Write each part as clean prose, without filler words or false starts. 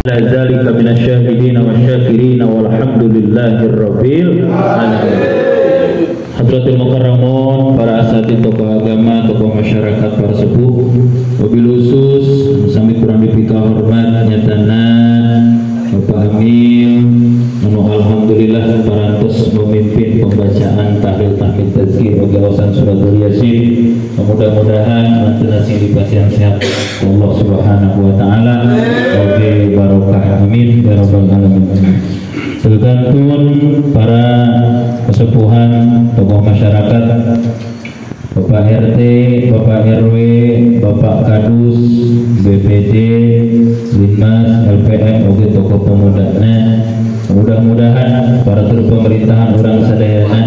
ala dzalika minasyahidin wasyakirin walhamdulillahirabbil alamin. Hadratul mukarramun, para asatidz tokoh agama, tokoh masyarakat, para sepuh, wabil khusus sami kurang dipika hormat nyatana Bapak Amil anu alhamdulillah parantos memimpin pembacaan tahlil tahmid tazkir bagi awasan surat Yasin. Mudah-mudahan manten nasi dipasihan sehat Allah Subhanahu wa taala bagi barokah amin ya rabbal alamin. Tergantung para kesepuhan, tokoh masyarakat, Bapak RT, Bapak RW, Bapak Kadus, BPD, Linmas, LPM, oke tokoh pemudanya. Mudah-mudahan para tur pemerintahan orang sadayana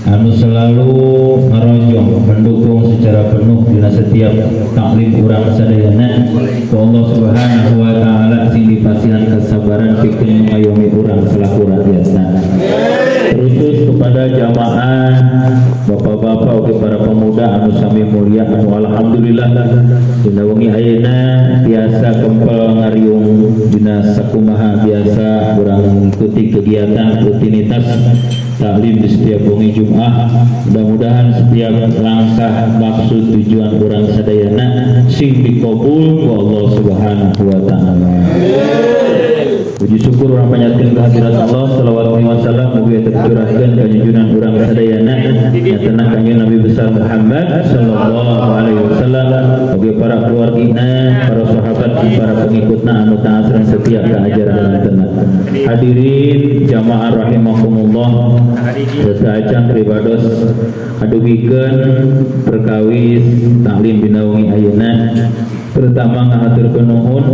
anu selalu ngerojong mendukung secara penuh dina setiap taklim urang sadayana ku Allah Subhanahu wa taala sing dipasihan kesabaran pikeun ngayomi urang selaku rakyatna. Terus kepada jamaah bapak-bapak oke para pemuda anu sami mulia anu alhamdulillah dina wengi ayeuna biasa kempel ngariung dina sakumaha biasa urang mengikuti kegiatan rutinitas taklim di setiap wengi Jumat. Mudah-mudahan setiap langkah maksud tujuan orang sadayana sing dikabul ku Allah Subhanahu wa taala. Puji syukur orang panjatkeun kehadirat Allah sallallahu alaihi wasallam mugi tercurahkeun ka junjungan urang sadayana nyatana kanjeng Nabi besar Muhammad sallallahu alaihi wasallam bagi para keluargina, para sahabat, para pengikutna anu taat sareng setia ka ajaran lanteuna. Hadirin jamaah rahimakumullah, sesaacan pribados adugikeun perkawis taklim dina wengi ayeuna. Pertama ngahaturkeun nuhun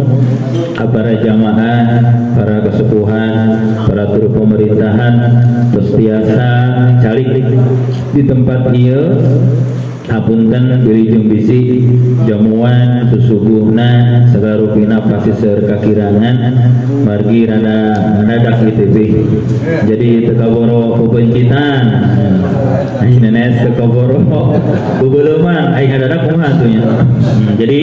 ka para jamaah, para kesepuhan, para tur pemerintahan terus biasa calik di tempat ieu. Hapunten wilujeng bisi jamuan susuguhna sagarupina pasti seur kakirangan margi rada ngadadak ITB. Jadi tekaboro kubencitan aing nenes tekaboro bubuleuman aing ngadadak kumaha atunya. Jadi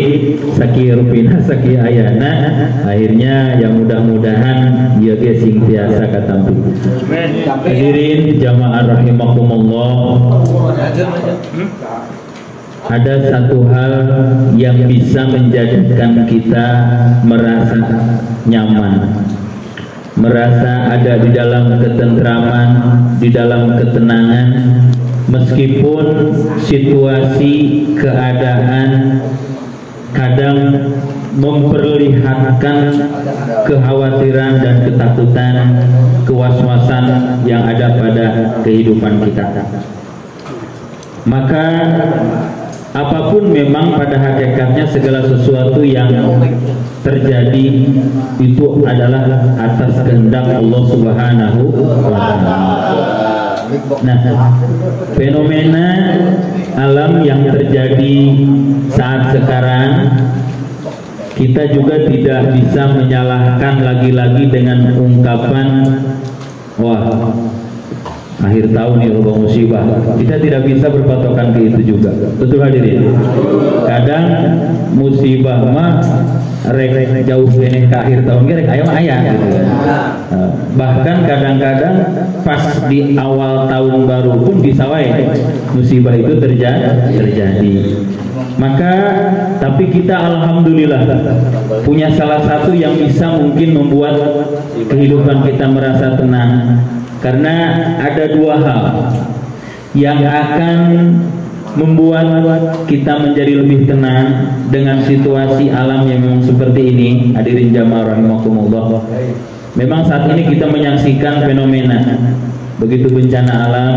sakieu rupina sakieu ayana akhirnya yang mudah-mudahan ieu ge sing tiasa katampi. Hadirin jamaah rahimakumullah, ada satu hal yang bisa menjadikan kita merasa nyaman, merasa ada di dalam ketentraman, di dalam ketenangan, meskipun situasi keadaan kadang memperlihatkan kekhawatiran dan ketakutan, kewaswasan yang ada pada kehidupan kita. Maka apapun memang pada hakikatnya segala sesuatu yang terjadi itu adalah atas kehendak Allah Subhanahu wa taala. Nah, fenomena alam yang terjadi saat sekarang kita juga tidak bisa menyalahkan lagi-lagi dengan ungkapan wah akhir tahun nih lubang musibah. Kita tidak bisa berpatokan ke itu juga. Betul hadirin? Kadang musibah mah rek jauh kene ke akhir tahun rek aya mah aya gitu. Bahkan kadang-kadang pas di awal tahun baru pun bisa wae musibah itu terjadi. Maka tapi kita alhamdulillah punya salah satu yang bisa mungkin membuat kehidupan kita merasa tenang. Karena ada dua hal yang akan membuat kita menjadi lebih tenang dengan situasi alam yang memang seperti ini. Hadirin jamaah rahimakumullah, memang saat ini kita menyaksikan fenomena begitu bencana alam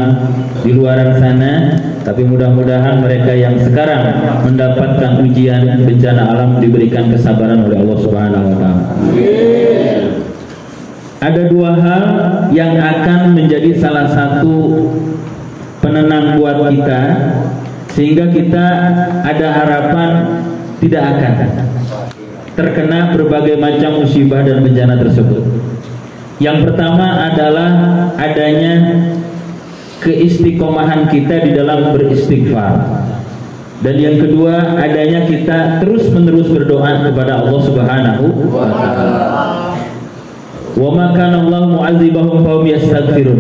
di luar sana, tapi mudah-mudahan mereka yang sekarang mendapatkan ujian bencana alam diberikan kesabaran oleh Allah Subhanahu wa taala. Ada dua hal yang akan menjadi salah satu penenang buat kita, sehingga kita ada harapan tidak akan terkena berbagai macam musibah dan bencana tersebut. Yang pertama adalah adanya keistiqomahan kita di dalam beristighfar. Dan yang kedua, adanya kita terus-menerus berdoa kepada Allah Subhanahu wa taala. Wa ma kana Allahu mu'adzibahum fa hum yastaghfirun.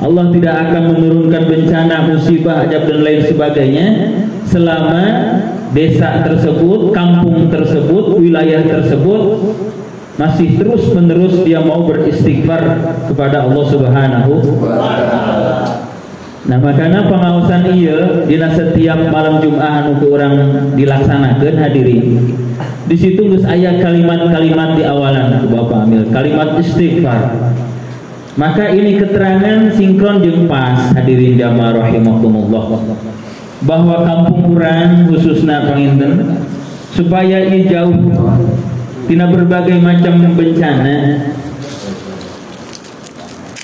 Allah tidak akan menurunkan bencana, musibah, azab dan lain sebagainya selama desa tersebut, kampung tersebut, wilayah tersebut masih terus-menerus dia mau beristighfar kepada Allah Subhanahu wa taala. Nah, makanya pengawasan iya dina setiap malam Jumat anu orang dilaksanakan hadirin. Di situ geus aya kalimat-kalimat di awalan Bapak Amil, kalimat istighfar. Maka ini keterangan sinkron jeung pas hadirin jamaah rahimakumullah bahwa kampung urang khususna panginten supaya ieu jauh tina berbagai macam bencana,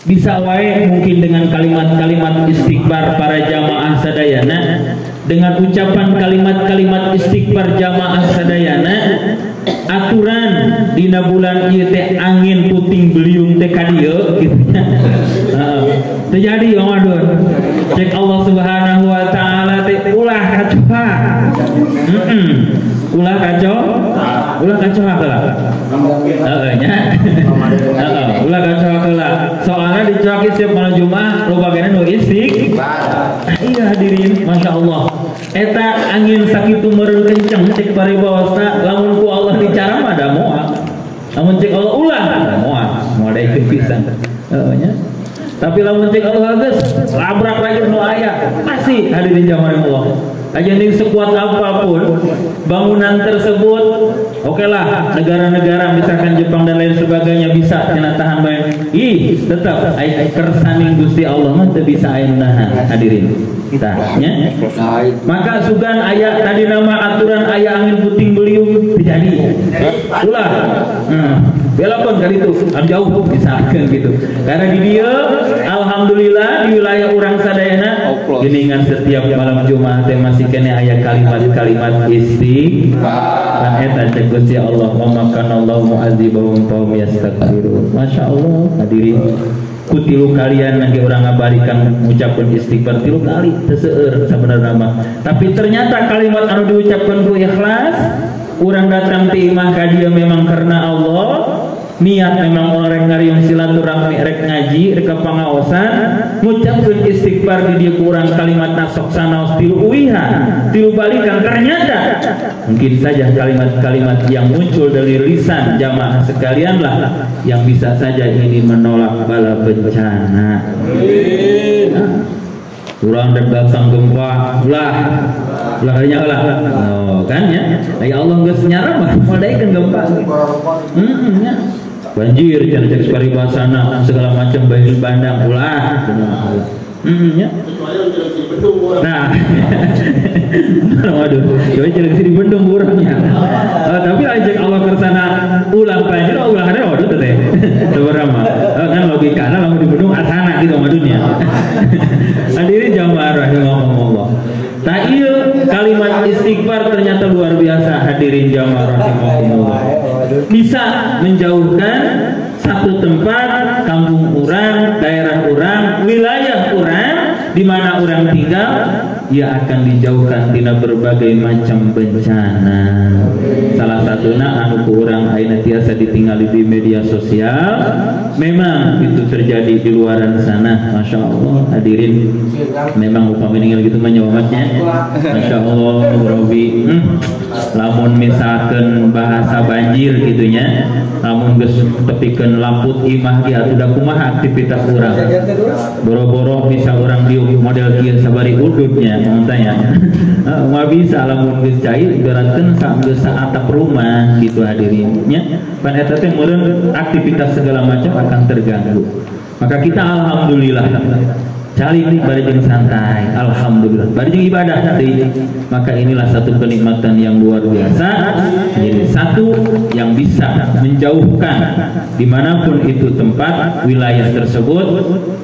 bisa wae mungkin dengan kalimat-kalimat istighfar para jamaah sadayana, dengan ucapan kalimat-kalimat istighfar jamaah sadayana, aturan dina bulan ieu teh angin puting beliung teh ka dieu gitu nya. Terjadi Ramadan. Cek Allah Subhanahu wa taala teh ulah kacoha. Ulah kacoha heula. Heeh nya. Ulah kacoha heula. Soalnya dicoaki setiap malam Jumat loba gana nu istighfar. Iya hadirin, Masya Allah. Eta angin sakitu meureun kenceng cek paribawasna lamun ku Allah dicara mah da moal. Lamun cek Allah ulah da moal daekeun pisan. Heeh nya. Tapi lamun cek Allah geus labrak lagi nu aya masih hadirin jamaah Allah. Ajaning sekuat apapun bangunan tersebut, oke lah negara-negara misalkan Jepang dan lain sebagainya bisa cenah tahan bae. Tetap kersaning Gusti Allah mah teu bisa aya nahan hadirin. Tah nya. Maka sugan aya tadi nama aturan aya angin puting beliung terjadi. Ulah. Belakon kali itu jauh misalkan gitu. Karena di dia alhamdulillah di wilayah urang sadayana geuningan setiap malam Jumat teh masih kene aya kalimat-kalimat istighfar. Kan eta cek Gusti Allah, "Wa makanallahu mu'adzibahum fa hum yastaghfirun." Masyaallah hadirin. Kutilu kalian lagi orang ngabarikan ngucapkeun istighfar 3 kali teu seueur sabenerna mah. Tapi ternyata kalimat anu diucapkeun ku ikhlas, urang datang ti imah ka dieu memang karena Allah, niat memang orang ngariung silaturahmi rek ngaji rek pangaosan, ngucapkeun istighfar di dieu kurang kalimat nasok sanaos 3 uihan 3 balikan. Ternyata mungkin saja kalimat-kalimat yang muncul dari lisan jamaah sekalian lah yang bisa saja ini menolak bala bencana. Kurang datang gempa ulah hanya ulah kan ya. Ya Allah geus nyara mah modaikeun gempa. Ya. Banjir cek paribasana segala macam banjir bandang ulah. Ya. Nah, waduh, coba cek di Bandung urangnya. Tapi ajak Allah kersana ulah banjir ulah ada waduh teh. Seberapa? Kan logikana lamun di Bandung asana gitu madunya. Hadirin jamaah rahimahumullah. Nah iya kalimat istighfar ternyata luar biasa hadirin jamaah rahimahumullah. Bisa menjauhkan satu tempat, kampung orang, daerah orang, wilayah orang, di mana orang tinggal, ia akan dijauhkan tina berbagai macam bencana. Salah satunya anu ku urang ayeuna tiasa ditinggali di media sosial, memang itu terjadi di luaran sana. Masya Allah hadirin, memang upami ninggal gitu menyawamatnya. Masya Allah Robi, lamun misalkan bahasa banjir gitunya, lamun geus tepikeun lamput imah ge atuh kumaha aktivitas urang. Boro-boro bisa orang di model kieu sabari udutnya montanya. Moal bisa lamun geus cair ibaratkeun geus atap rumah gitu hadirinnya. Pan eta teh meureun aktivitas segala macam akan terganggu. Maka kita alhamdulillah cari bareng santai, alhamdulillah bareng ibadah tadi. Maka inilah satu kenikmatan yang luar biasa. Jadi satu yang bisa menjauhkan dimanapun itu tempat wilayah tersebut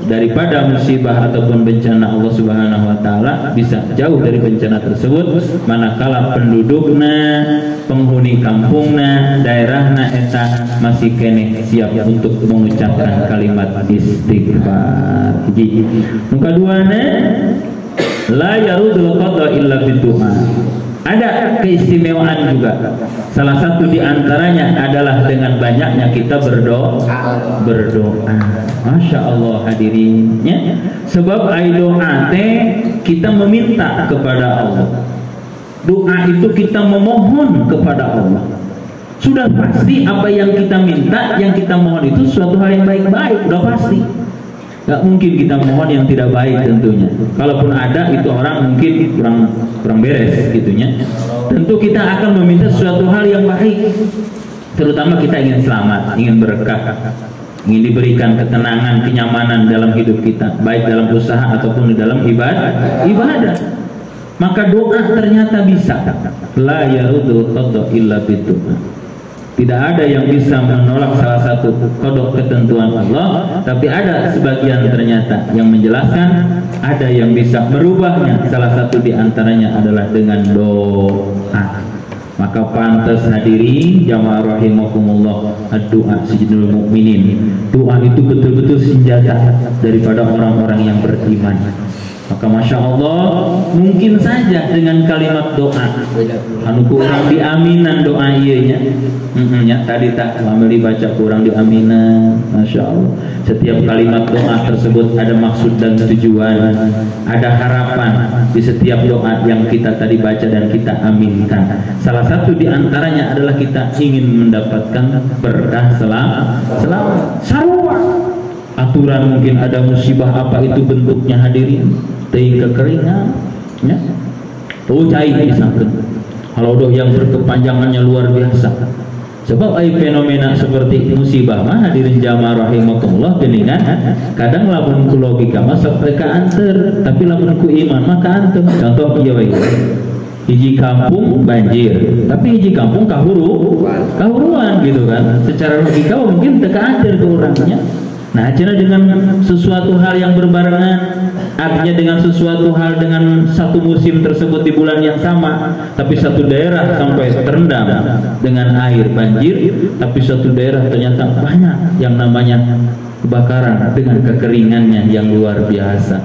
daripada musibah ataupun bencana Allah Subhanahu wa taala, bisa jauh dari bencana tersebut manakala pendudukna, penghuni kampungna, daerahna eta masih kene siap untuk mengucapkan kalimat istighfar. Muka duana la yarudul qada illa bidu'a. ada keistimewaan juga. Salah satu di antaranya adalah dengan banyaknya kita berdoa. Masya Allah hadirinnya. Sebab doa kita meminta kepada Allah. Doa itu kita memohon kepada Allah. Sudah pasti apa yang kita minta, yang kita mohon itu suatu hal yang baik-baik, udah pasti. Gak mungkin kita mohon yang tidak baik tentunya. Kalaupun ada itu orang mungkin kurang beres gitunya. Tentu kita akan meminta suatu hal yang baik. Terutama kita ingin selamat, ingin berkah, ingin diberikan ketenangan, kenyamanan dalam hidup kita, baik dalam usaha ataupun di dalam ibadah. Maka doa ternyata bisa. La yarudul qada illa bidu'a. Tidak ada yang bisa menolak salah satu kodok ketentuan Allah, tapi ada sebagian ternyata yang menjelaskan ada yang bisa merubahnya. Salah satu di antaranya adalah dengan doa. Maka pantas hadirin jamaah rahimakumullah, doa sejidul mukminin. Doa itu betul-betul senjata daripada orang-orang yang beriman. Maka Masya Allah, mungkin saja dengan kalimat doa anu kurang diaminan doa ianya ya, tadi tak ambil dibaca kurang diaminan. Masya Allah, setiap kalimat doa tersebut ada maksud dan tujuan, ada harapan di setiap doa yang kita tadi baca dan kita aminkan. Salah satu di antaranya adalah kita ingin mendapatkan berkah selamat sarwa. Aturan mungkin ada musibah apa itu bentuknya hadirin, teuing kekeringan ya, cai misalkan kalau doh yang berkepanjangannya luar biasa. Sebab fenomena seperti musibah mah hadirin jamaah rahimakumullah geningan kadang lamun ku logika mah sampai ka anter, tapi lamun ku iman mah ka anter. Contoh ieu we, hiji kampung banjir tapi hiji kampung kahuruan gitu kan, secara logika mungkin teu ka anter ke urangnya. Nah, cina dengan sesuatu hal yang berbarengan, artinya dengan sesuatu hal dengan satu musim tersebut di bulan yang sama, tapi satu daerah sampai terendam dengan air banjir, tapi satu daerah ternyata banyak yang namanya kebakaran dengan kekeringannya yang luar biasa.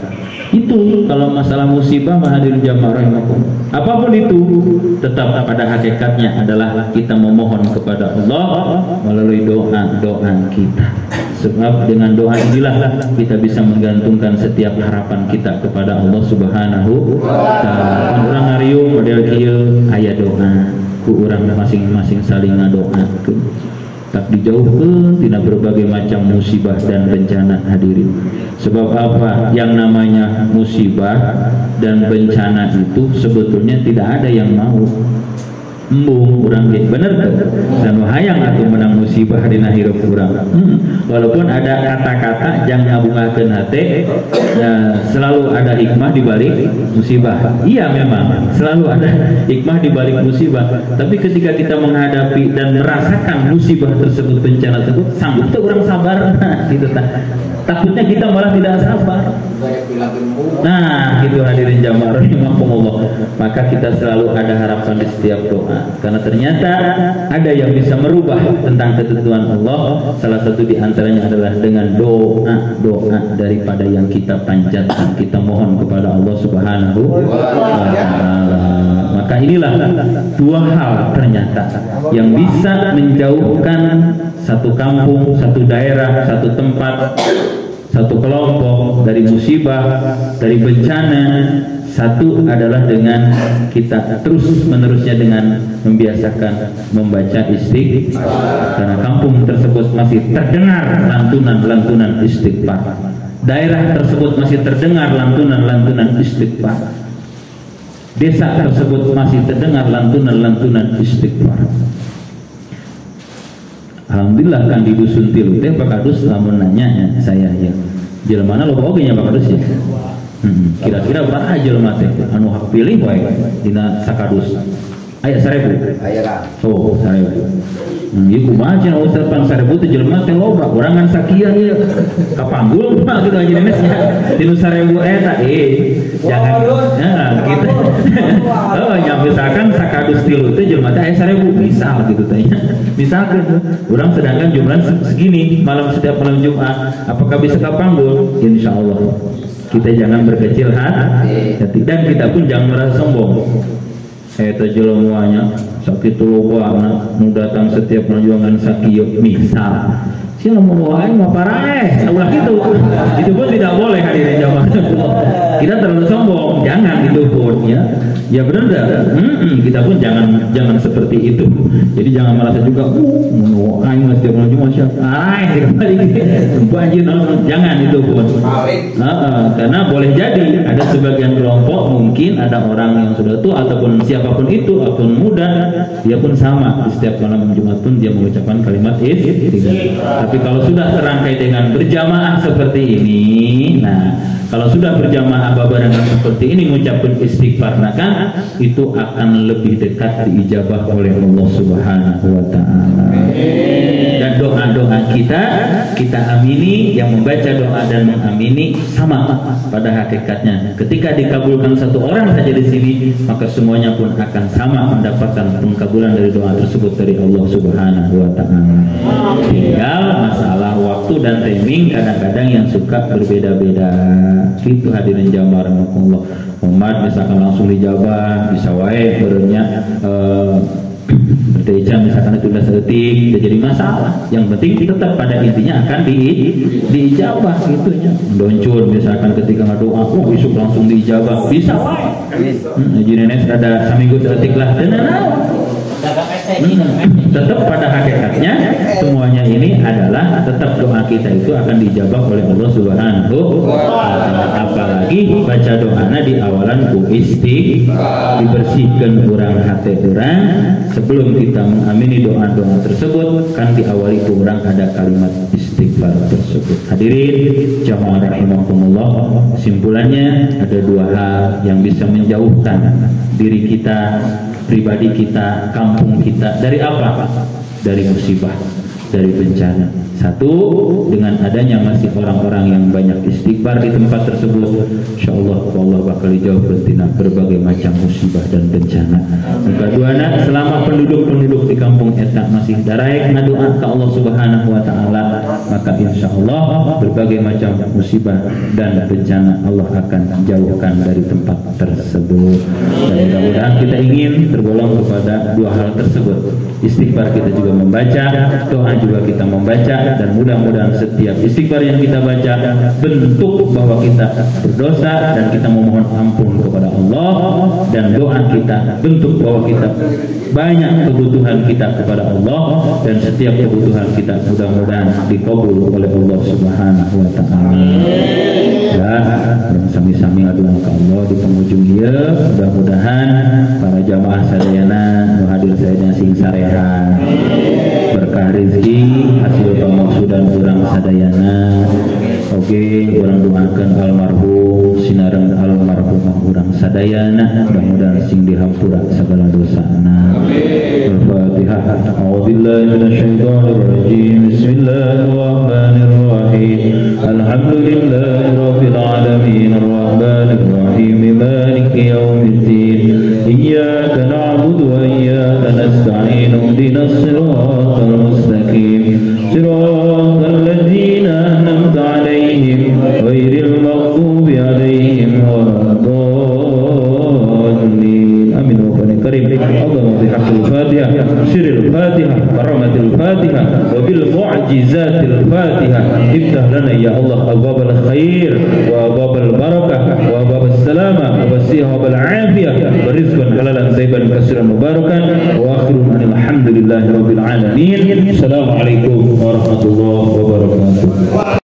Itu kalau masalah musibah hadirin jamaah rahimakumullah. Apapun itu tetap pada hakikatnya adalah kita memohon kepada Allah melalui doa kita. Sebab dengan doa inilah kita bisa menggantungkan setiap harapan kita kepada Allah Subhanahu wa taala. Orang ngariung model kieu aya doa ku urang masing-masing saling ngadoakeun. Tak dijauhkan tidak berbagai macam musibah dan bencana hadirin. Sebab apa? Yang namanya musibah dan bencana itu sebetulnya tidak ada yang mau. Embung urang ge bener tuh. Dan hayang atuh menang musibah dina hirup urang. Walaupun ada kata-kata jang ngabungakeun hate, selalu ada hikmah di balik musibah. Iya memang, selalu ada hikmah di balik musibah. Tapi ketika kita menghadapi dan merasakan musibah tersebut, bencana tersebut, sanggup tuh orang sabar. Nah, gitu tah. Takutnya kita malah tidak sabar. Nah, gitu hadirin jamaah rahimakumullah. Maka kita selalu ada harapan di setiap doa. Karena ternyata ada yang bisa merubah tentang ketentuan Allah. Salah satu di antaranya adalah dengan doa daripada yang kita panjatkan, kita mohon kepada Allah Subhanahu wa taala. Maka inilah dua hal ternyata yang bisa menjauhkan satu kampung, satu daerah, satu tempat, satu kelompok dari musibah, dari bencana. Satu adalah dengan kita terus menerusnya dengan membiasakan membaca istighfar, karena kampung tersebut masih terdengar lantunan-lantunan istighfar, daerah tersebut masih terdengar lantunan-lantunan istighfar, desa tersebut masih terdengar lantunan-lantunan istighfar. Alhamdulillah kan di dusun tilu teh Pak Kadus lamun nanya saya ya jelema loba oge nya Pak Kadus ya. Kira-kira berapa jelema teh anu hak pilih wae dina sakadus? Aya 1000. Aya lah. Oh, 1000. Ieu kumaha cenah Ustaz pan 1000 teh jelema teh loba, urang ngan sakieu ieu. Kapanggul mah gitu aja nesnya. Tinu 1000 eta jangan kita. Oh, nya misalkan sakadus tilu teh jelema teh aya 1000 misal gitu teh. Misalkan urang sedangkan jumlah segini setiap malam Jumat, apakah bisa kapanggul? Insyaallah. Kita jangan berkecil hati dan kita pun jangan merasa sombong. eta jelema sakit loba nu datang setiap perjuangan sakieu misal siapa mau wae mau paraeh ulah itu pun tidak boleh hadirin jamaah. Kita terlalu sombong, jangan itu pun ya benar kita pun jangan seperti itu. Jadi jangan merasa juga mau aing mesti mau cuma siapa kembali banjir jangan itu pun. Karena boleh jadi ada sebagian kelompok mungkin ada orang yang sudah tua ataupun siapapun itu ataupun muda dia pun sama di setiap malam Jumat pun dia mengucapkan kalimat istighfar. Tapi kalau sudah terangkai dengan berjamaah seperti ini, nah kalau sudah berjamaah babarengan seperti ini mengucapkan istighfar, nah kan itu akan lebih dekat diijabah oleh Allah Subhanahu wa taala. Dan doa-doa kita amini, yang membaca doa dan mengamini sama pada hakikatnya. Ketika dikabulkan satu orang saja di sini, maka semuanya pun akan sama mendapatkan pengkabulan dari doa tersebut dari Allah Subhanahu wa taala. Tinggal masalah waktu dan timing kadang-kadang yang suka berbeda-beda. Itu hadirin jamaah rahimakumullah. Umat misalkan langsung dijabah, bisa wae berenya berdeja misalkan itu udah sedetik, jadi masalah. Yang penting tetap pada intinya akan diijabah gitunya. Doncur misalkan ketika ngadoa, besok langsung diijabah, bisa wae. Jadi nenek ada seminggu sedetik lah, tetap pada hakikatnya semuanya ini adalah tetap doa kita itu akan dijabah oleh Allah Subhanahu wa taala. Apalagi baca doanya di awalan ku istighfar, dibersihkan kurang hati kurang sebelum kita mengamini doa-doa tersebut kan diawali kurang ada kalimat istighfar tersebut. Hadirin jamaah rahimakumullah, kesimpulannya ada dua hal yang bisa menjauhkan diri kita, pribadi kita, kampung kita dari apa? Dari musibah, dari bencana. Satu, dengan adanya masih orang-orang yang banyak istighfar di tempat tersebut, insyaallah Allah bakal dijauhkeun tina berbagai macam musibah dan bencana. Yang kedua, selama penduduk-penduduk di kampung eta masih daraek ngadoa ke Allah Subhanahu wa taala, maka insyaallah berbagai macam musibah dan bencana Allah akan jauhkan dari tempat tersebut. Dan mudah-mudahan kita ingin tergolong kepada dua hal tersebut. Istighfar kita juga membaca, doa juga kita membaca, dan mudah-mudahan setiap istighfar yang kita baca bentuk bahwa kita berdosa dan kita memohon ampun kepada Allah, dan doa kita bentuk bahwa kita banyak kebutuhan kita kepada Allah, dan setiap kebutuhan kita mudah-mudahan dikabul oleh Allah Subhanahu wa taala. Dan sami-sami aduan ke Allah di penghujung ieu, mudah-mudahan para jamaah sadayana nu hadir sadayana sing sarehat, berkah rezeki hasil pamangsudan urang sadayana. Oke, urang doakeun almarhum sinareun almarhumah urang sadayana, mudah-mudahan sing dihampura segala dosana. Al-Fatihah. A'udzubillahi minasyaitonir rajim. Bismillahirrahmanirrahim. Alhamdulillahirabbil alamin arrahmanir rahim maliki yaumiddin. Iyyaka na'budu wa iyyaka nasta'in. Ihdinas siratal mustaqim. Siratal ladzina an'amta 'alaihim ghairil maghdubi 'alaihim waladdallin. Amin wa karim. Allahumma bihaqqil Fatihah, sirril Fatihah, karamatil Fatihah, wa bil mu'jizatil Fatihah. Iftah lana ya Allah abwabal khair wa abwabal barakah wa abwabas salamah wa basihah wa afiyah wa rizqan halalan thayyiban katsiran mubarakan wa akhirun alhamdulillahi rabbil alamin. Assalamualaikum warahmatullahi wabarakatuh.